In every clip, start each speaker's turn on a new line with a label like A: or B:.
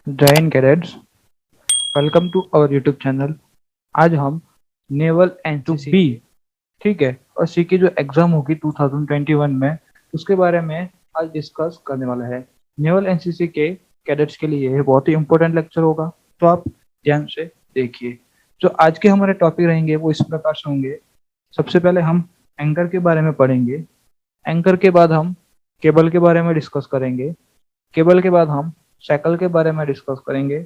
A: जय Hind cadets, welcome to our YouTube channel. आज हम नेवल एनसीसी बी, ठीक है, और सी की जो एग्जाम होगी 2021 में, उसके बारे में आज डिस्कस करने वाला है। नेवल एनसीसी के कैडेट्स के लिए ये बहुत ही इंपॉर्टेंट लेक्चर होगा, तो आप ध्यान से देखिए। जो आज के हमारे टॉपिक रहेंगे वो इस प्रकार से होंगे। सबसे पहले हम एंकर के बारे में पढ़ेंगे। एंकर के बाद हम केबल के बारे में डिस्कस करेंगे। केबल के बाद हम साइकिल के बारे में डिस्कस करेंगे।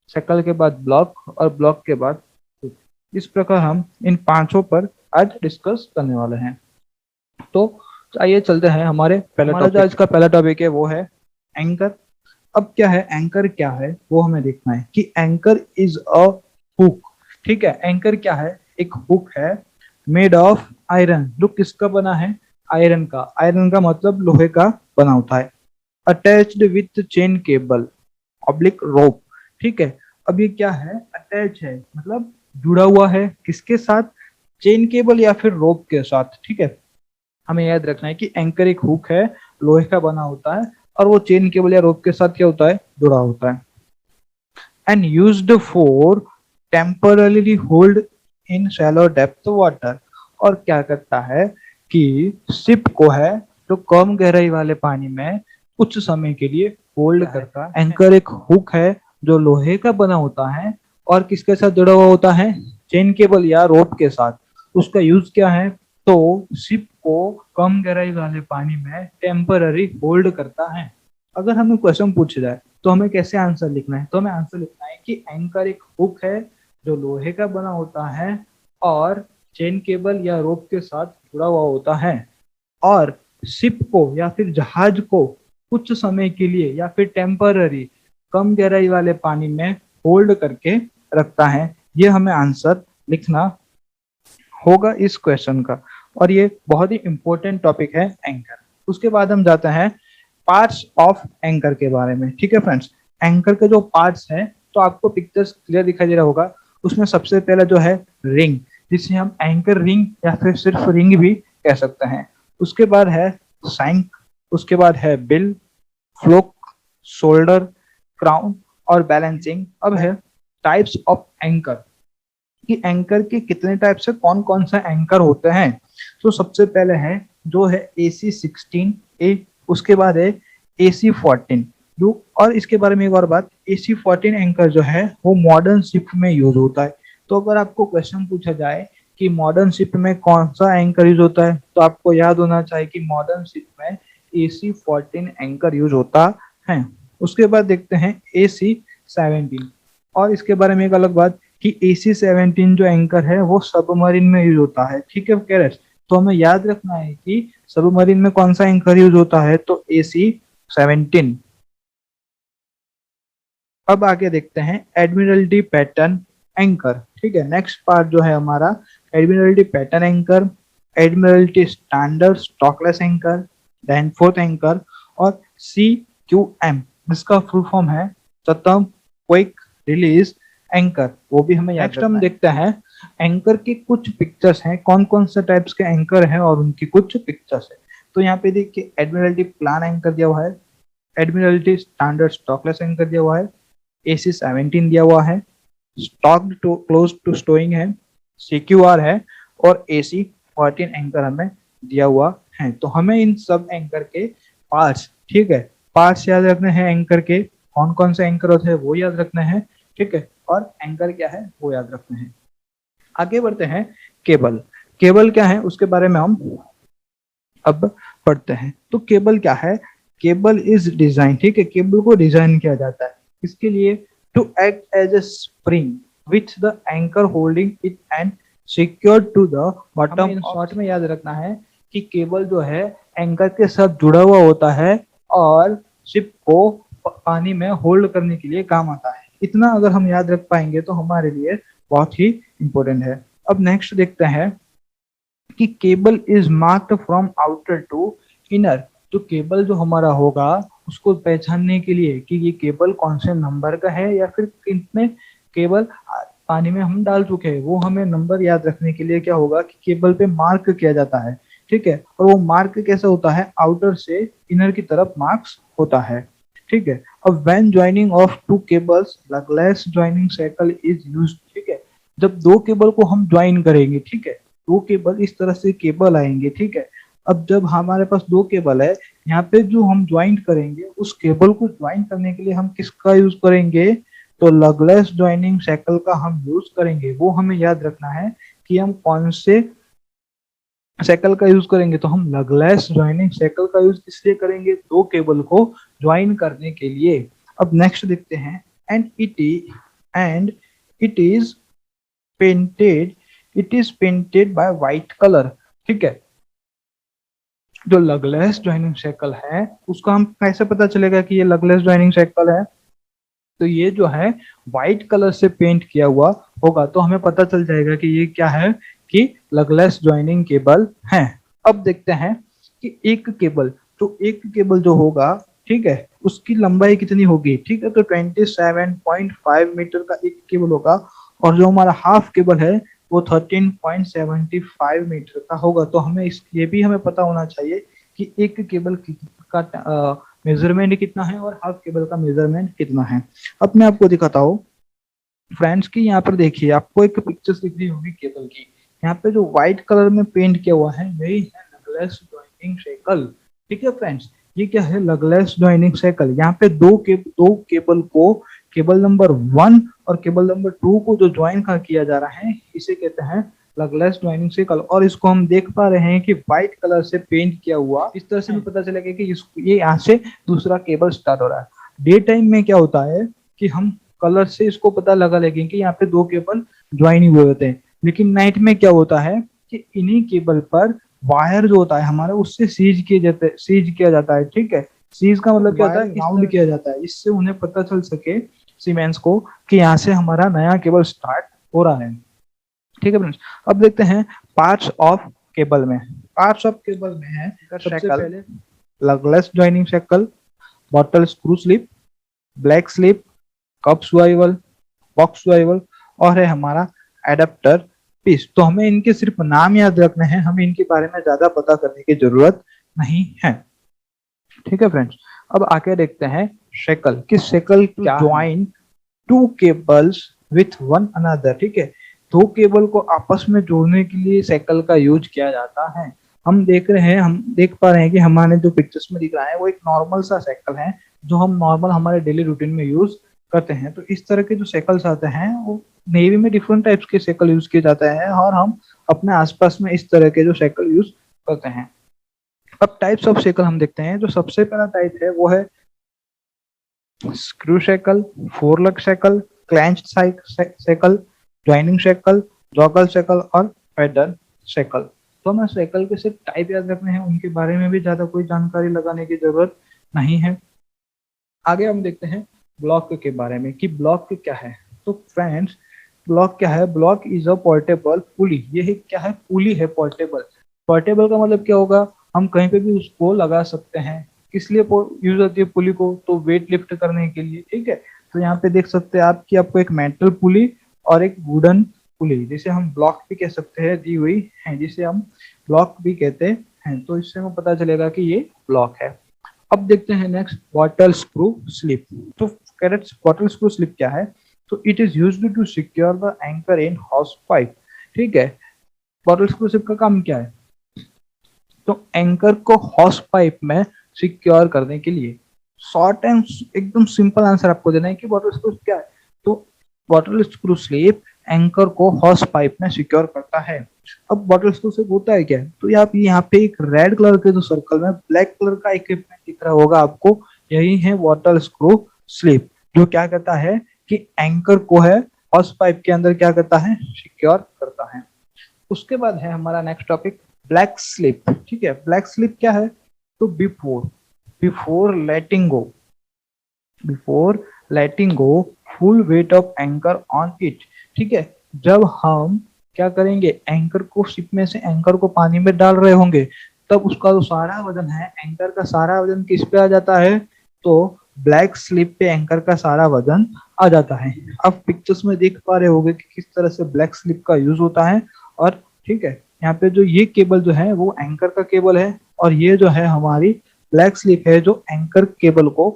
A: साइकिल के बाद ब्लॉक, और ब्लॉक के बाद हुक। इस प्रकार हम इन पांचों पर आज डिस्कस करने वाले हैं। तो आइए चलते हैं हमारे पहले टॉपिक। जो आज का पहला टॉपिक है वो है एंकर। अब क्या है एंकर, क्या है वो हमें देखना है कि एंकर इज अ हुक। ठीक है, एंकर क्या है? एक हुक है मेड ऑफ आयरन। जो किसका बना है? आयरन का। आयरन का मतलब लोहे का बना होता है। Attached with chain cable oblique rope. ठीक है, अब ये क्या है? अटैच है, मतलब जुड़ा हुआ है किसके साथ? चेन केबल या फिर रोप के साथ। ठीक है, हमें याद रखना है कि एंकर एक हुक है, लोहे का बना होता है, और वो चेन केबल या रोप के साथ क्या होता है? जुड़ा होता है। And used for temporarily hold in shallow depth water. और क्या करता है कि शिप को है जो कम गहराई वाले पानी में कुछ समय के लिए होल्ड करता है। एंकर एक हुक है जो लोहे का बना होता है और किसके साथ जुड़ा हुआ होता है? चेन केबल या रोप के साथ। उसका यूज क्या है? तो शिप को कम गहराई वाले पानी में टेम्पररी होल्ड करता है। अगर हमें क्वेश्चन पूछा जाए तो हमें कैसे आंसर लिखना है? तो हमें आंसर लिखना है कि एंकर एक हुक है जो लोहे का बना होता है और चेन केबल या रोप के साथ जुड़ा हुआ होता है, और शिप को या फिर जहाज को कुछ समय के लिए या फिर टेम्पररी कम गहराई वाले पानी में होल्ड करके रखता है। ये हमें आंसर लिखना होगा इस क्वेश्चन का, और ये बहुत ही इंपॉर्टेंट टॉपिक है एंकर। उसके बाद हम जाते हैं पार्ट्स ऑफ एंकर के बारे में। ठीक है फ्रेंड्स, एंकर के जो पार्ट्स हैं, तो आपको पिक्चर्स क्लियर दिखाई दे रहा होगा। उसमें सबसे पहला जो है रिंग, जिसे हम एंकर रिंग या फिर सिर्फ रिंग भी कह सकते हैं। उसके बाद है सैंक, उसके बाद है बिल, फ्लोक, शोल्डर, क्राउन और बैलेंसिंग। अब है टाइप्स ऑफ एंकर, कि एंकर के कितने टाइप से कौन कौन सा एंकर होते हैं। तो सबसे पहले है जो है AC16A, उसके बाद है AC14 जो, और इसके बारे में एक और बात, AC14 एंकर जो है वो मॉडर्न शिप में यूज होता है। तो अगर आपको क्वेश्चन पूछा जाए कि मॉडर्न शिप में कौन सा एंकर यूज होता है, तो आपको याद होना चाहिए कि मॉडर्न शिप में AC14 एंकर यूज होता है। उसके बाद देखते हैं AC17, और इसके बारे में एक अलग बात कि AC17 जो एंकर है वो सबमरीन में यूज होता है। ठीक है कैरेट, तो हमें याद रखना है कि सबमरीन में कौन सा एंकर यूज होता है, तो AC17। अब आगे देखते हैं एडमिरल्टी पैटर्न एंकर। ठीक है, नेक्स्ट पार्ट जो है हमारा admiralty pattern anchor, admiralty standard stockless anchor, then fourth anchor, और CQM, इसका फुल फॉर्म है चतम क्विक रिलीज एंकर, वो भी हमें याद। नेक्स्ट हम देखते हैं एंकर की कुछ पिक्चर्स हैं, कौन कौन से टाइप्स के एंकर हैं और उनकी कुछ पिक्चर्स है। तो यहाँ पे देखिए एडमिरल्टी प्लान एंकर दिया हुआ है, एडमिरल्टी स्टैंडर्ड स्टॉकलेस एंकर दिया हुआ है, AC17 दिया हुआ है, स्टॉक क्लोज टू स्टोइंग है, CQR है, और AC14 एंकर हमें दिया हुआ है। तो हमें इन सब एंकर के पार्ट्स, ठीक है, पार्ट्स याद रखने हैं। एंकर के कौन कौन से एंकर होते हैं वो याद रखना है। ठीक है, और एंकर क्या है वो याद रखना है। आगे बढ़ते हैं केबल। केबल क्या है उसके बारे में हम अब पढ़ते हैं। तो केबल क्या है? केबल इज डिजाइन, ठीक है, केबल को डिजाइन किया जाता है इसके लिए to act as a spring with the anchor holding it and secure to the bottom. In short में याद रखना है कि केबल जो है एंकर के साथ जुड़ा हुआ होता है और शिप को पानी में होल्ड करने के लिए काम आता है। इतना अगर हम याद रख पाएंगे तो हमारे लिए बहुत ही इंपॉर्टेंट है। अब नेक्स्ट देखते हैं कि cable is marked from outer to inner. तो केबल जो हमारा होगा उसको पहचानने के लिए कि ये केबल कौन से नंबर का है या फिर कितने केबल पानी में हम डाल चुके हैं, वो हमें नंबर याद रखने के लिए क्या होगा कि केबल पे मार्क किया जाता है। ठीक है, और वो मार्क कैसे होता है? आउटर से इनर की तरफ मार्क्स होता है। ठीक है। अब when joining of two cables lugless joining shackle is used, ठीक है। जब दो केबल को हम ज्वाइन करेंगे, ठीक है, दो केबल इस तरह से केबल आएंगे, ठीक है। अब जब हमारे पास दो केबल है, यहाँ पे जो हम ज्वाइन करेंगे उस केबल को ज्वाइन करने के लिए हम किसका यूज करेंगे, तो लगलेस ज्वाइनिंग साइकिल का हम यूज करेंगे। वो हमें याद रखना है कि हम कौन से साइकिल का यूज करेंगे। तो हम लगलेस ज्वाइनिंग साइकिल का यूज इसलिए करेंगे दो केबल को ज्वाइन करने के लिए। अब नेक्स्ट देखते हैं, and it is painted, it is painted bye white colour, ठीक है। जो लगलेस ज्वाइनिंग साइकिल है उसका हम कैसे पता चलेगा कि ये लगलेस ज्वाइनिंग साइकिल है, तो ये जो है व्हाइट कलर से पेंट किया हुआ होगा, तो हमें पता चल जाएगा कि ये क्या है, कि लगलेस ज्वाइनिंग केबल है। अब देखते हैं कि एक केबल, तो एक केबल जो होगा, ठीक है, उसकी लंबाई कितनी होगी, ठीक है। तो 27.5 मीटर का एक केबल होगा, और जो हमारा हाफ केबल है वो 13.75 मीटर का होगा। तो हमें ये भी हमें पता होना चाहिए कि एक केबल का मेजरमेंट कितना है और हाफ केबल का मेजरमेंट कितना है। अब मैं आपको दिखाता हूँ फ्रेंड्स की, यहाँ पर देखिए आपको एक पिक्चर्स दिख रही होगी केबल की। यहाँ पे जो व्हाइट कलर में पेंट किया हुआ है यही है लगलेस ज्वाइनिंग साइकिल, ठीक है फ्रेंड्स। ये क्या है, लगलेस ज्वाइनिंग साइकिल। यहाँ पे दो केबल को, केबल नंबर 1 और केबल नंबर 2 को जो ज्वाइन का किया जा रहा है इसे कहते हैं लगलेस ज्वाइनिंग साइकिल। और इसको हम देख पा रहे हैं कि व्हाइट कलर से पेंट किया हुआ, इस तरह से भी पता चलेगा कि ये यहाँ से दूसरा केबल स्टार्ट हो रहा है। डे टाइम में क्या होता है कि हम कलर से इसको पता लगा लेंगे कि यहाँ पे दो केबल ज्वाइन हुए होते हैं, लेकिन नाइट में क्या होता है कि इन्हीं केबल पर वायर जो होता है हमारा उससे सीज किया जाता है, ठीक है। सीज का मतलब क्या होता है, राउंड किया जाता है, इससे उन्हें पता चल सके सीमेंस को कि यहाँ से हमारा नया केबल स्टार्ट हो रहा है, ठीक है फ्रेंड्स। अब देखते हैं पार्ट्स ऑफ केबल में। पार्ट्स ऑफ केबल में है सबसे पहले lugless joining shackle, bottle screw slip, Blake slip, cup swivel, box swivel, और है हमारा एडाप्टर पीस। तो हमें इनके सिर्फ नाम याद रखने हैं, हमें इनके बारे में ज्यादा पता करने की जरूरत नहीं है, ठीक है फ्रेंड्स। अब आके देखते हैं शेकल, कि shackle to join two cables with one another, ठीक है। दो केबल को आपस में जोड़ने के लिए साइकिल का यूज किया जाता है। हम देख पा रहे हैं कि हमारे जो पिक्चर्स में दिख रहा है वो एक नॉर्मल सा साइकिल है जो हम नॉर्मल हमारे डेली रूटीन में यूज करते हैं। तो इस तरह के जो साइकिल्स आते हैं वो नेवी में डिफरेंट टाइप्स के साइकिल यूज किए जाते हैं, और हम अपने आसपास में इस तरह के जो साइकिल यूज करते हैं। अब टाइप्स ऑफ साइकिल हम देखते हैं। जो सबसे पहला टाइप है वो है screw shackle, forelock shackle, clench shackle, joining shackle, joggle shackle और पैडल साइकिल। तो हमें साइकिल के सिर्फ टाइप याद रखने हैं, उनके बारे में भी ज्यादा कोई जानकारी लगाने की जरूरत नहीं है। आगे हम देखते हैं ब्लॉक के बारे में कि ब्लॉक क्या है। तो फ्रेंड्स ब्लॉक क्या है, ब्लॉक इज अ पोर्टेबल पुली। ये क्या है, पुली है पोर्टेबल। पोर्टेबल का मतलब क्या होगा, हम कहीं पे भी उसको लगा सकते हैं। किस लिए यूज होती है पुली को, तो वेट लिफ्ट करने के लिए, ठीक है। तो यहाँ पे देख सकते हैं आप कि आपको एक मेटल पुली और एक वुडन पुली, जिसे हम ब्लॉक भी कह सकते हैं, दी हुई है, जिसे हम ब्लॉक भी कहते हैं। तो इससे हमें पता चलेगा कि ये ब्लॉक है। अब देखते हैं नेक्स्ट बॉटल स्क्रू स्लिप। तो बॉटल स्क्रू स्लिप क्या है, तो it is used to secure the anchor in hawse pipe, ठीक है। बॉटल स्क्रू स्लिप का काम क्या है, तो एंकर को हॉस पाइप में सिक्योर करने के लिए। शॉर्ट एंड एकदम सिंपल आंसर आपको देना है कि बॉटल स्क्रू क्या है। तो बॉटल स्क्रू स्लिप एंकर को हॉस पाइप में सिक्योर करता है। अब बॉटल स्क्रू स्लिप होता है क्या, तो यहाँ पे एक रेड कलर के जो सर्कल में ब्लैक कलर का इक्विपमेंट दिख रहा होगा आपको, यही है बॉटल स्क्रू स्लिप, जो क्या करता है कि एंकर को है हॉस पाइप के अंदर क्या करता है, सिक्योर करता है। उसके बाद है हमारा नेक्स्ट टॉपिक ब्लैक स्लिप, ठीक है। ब्लैक स्लिप क्या है, तो before letting go full weight of anchor on it, ठीक है। जब हम क्या करेंगे, एंकर को शिप में से एंकर को पानी में डाल रहे होंगे, तब उसका जो सारा वजन है, एंकर का सारा वजन किस पे आ जाता है, तो ब्लैक स्लिप पे एंकर का सारा वजन आ जाता है। आप पिक्चर्स में देख पा रहे होंगे कि किस तरह से ब्लैक स्लिप का यूज होता है। और ठीक है, यहाँ पे जो ये केबल जो है वो एंकर का केबल है, और ये जो है हमारी ब्लैक स्लिप है जो एंकर केबल को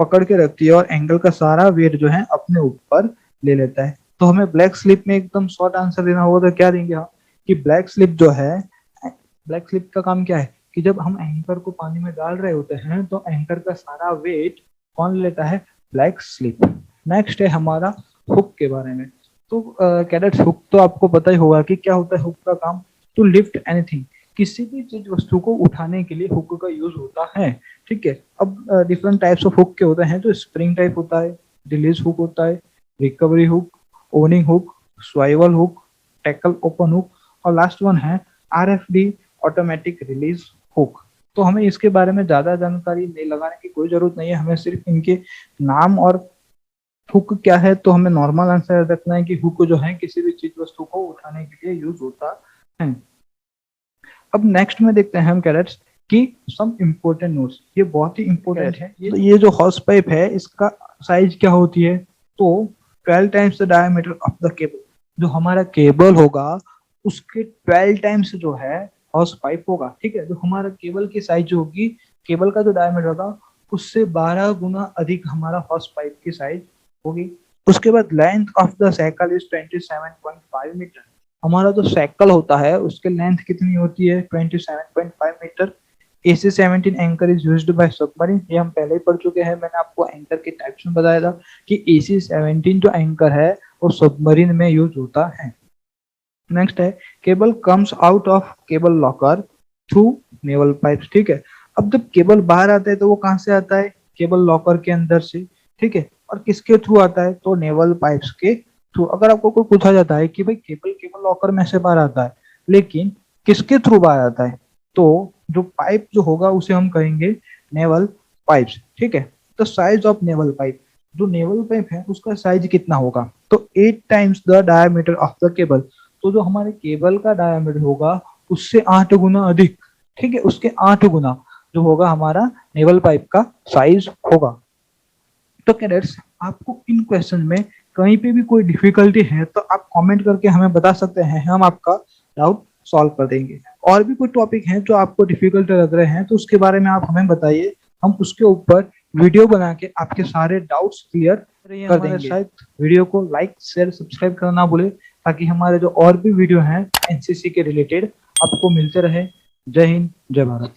A: पकड़ के रखती है और एंगल का सारा वेट जो है अपने ऊपर ले लेता है। तो हमें ब्लैक स्लिप में एकदम शॉर्ट आंसर देना होगा तो क्या देंगे हम, कि ब्लैक स्लिप जो है, ब्लैक स्लिप का काम क्या है कि जब हम एंकर को पानी में डाल रहे होते हैं तो एंकर का सारा वेट कौन लेता है, ब्लैक स्लिप। नेक्स्ट है हमारा हुक के बारे में। तो कैडेट्स, हुक तो आपको पता ही होगा कि क्या होता है हुक का काम, टू लिफ्ट एनीथिंग, किसी भी चीज वस्तु को उठाने के लिए हुक का यूज होता है। ठीक है, अब डिफरेंट टाइप्स ऑफ हुक के होते हैं, तो स्प्रिंग टाइप होता है, रिलीज हुक होता है, recovery hook, owning hook, swivel hook, tackle open hook, और लास्ट वन है आरएफडी, ऑटोमेटिक रिलीज हुक। तो हमें इसके बारे में ज्यादा जानकारी नहीं लगाने की कोई जरूरत नहीं है, हमें सिर्फ इनके नाम और हुक क्या है तो हमें नॉर्मल आंसर रखना है कि हुक जो है किसी भी चीज वस्तु को उठाने के लिए यूज होता है। अब नेक्स्ट में देखते हैं हम कैडेट्स कि सम इम्पोर्टेंट नोट्स, ये बहुत ही इम्पोर्टेंट है। ये जो हॉर्स पाइप है इसका साइज क्या होती है, तो 12 times the diameter of the cable. जो हमारा केबल होगा उसके 12 टाइम्स जो है हॉर्स पाइप होगा। ठीक है, जो हमारा केबल की साइज जो होगी, केबल का जो डायमीटर होगा उससे 12 गुना अधिक हमारा हॉर्स पाइप की साइज होगी। उसके बाद length of the cycle is 27.5 metre. हमारा जो साइकिल होता है उसके लेंथ कितनी होती है, 27.5 metre. AC-17 anchor is used by submarine, ये हम पहले ही पढ़ चुके हैं, मैंने आपको एंकर के टाइप्स में बताया था कि AC-17 जो एंकर है वो सबमरीन में यूज होता है। नेक्स्ट है cable comes out of cable locker through naval pipes. ठीक है, अब जब केबल बाहर आता है तो वो कहाँ से आता है, केबल लॉकर के अंदर से। ठीक है, और किसके थ्रू आता है, तो नेवल पाइप्स के थ्रू। अगर आपको कोई पूछा जाता है कि भाई केबल केबल लॉकर में से बाहर आता है लेकिन किसके थ्रू बाहर आता है, तो जो पाइप जो होगा उसे हम कहेंगे नेवल पाइप्स। ठीक है, तो साइज ऑफ नेवल पाइप, जो नेवल पाइप है उसका साइज कितना होगा, तो 8 times the diameter of the cable. तो जो हमारे केबल का डायमीटर होगा उससे 8 गुना अधिक, ठीक है, उसके 8 गुना जो होगा हमारा नेवल पाइप का साइज होगा। तो कैडेट्स, आपको इन क्वेश्चन में कहीं पे भी कोई डिफिकल्टी है तो आप कमेंट करके हमें बता सकते हैं, हम आपका डाउट सॉल्व कर देंगे। और भी कोई टॉपिक है जो आपको डिफिकल्ट लग रहे हैं तो उसके बारे में आप हमें बताइए, हम उसके ऊपर वीडियो बना के आपके सारे डाउट्स क्लियर कर देंगे। शायद वीडियो को लाइक शेयर सब्सक्राइब करना ना भूले ताकि हमारे जो और भी वीडियो हैं एनसीसी के रिलेटेड आपको मिलते रहे। जय हिंद, जय भारत।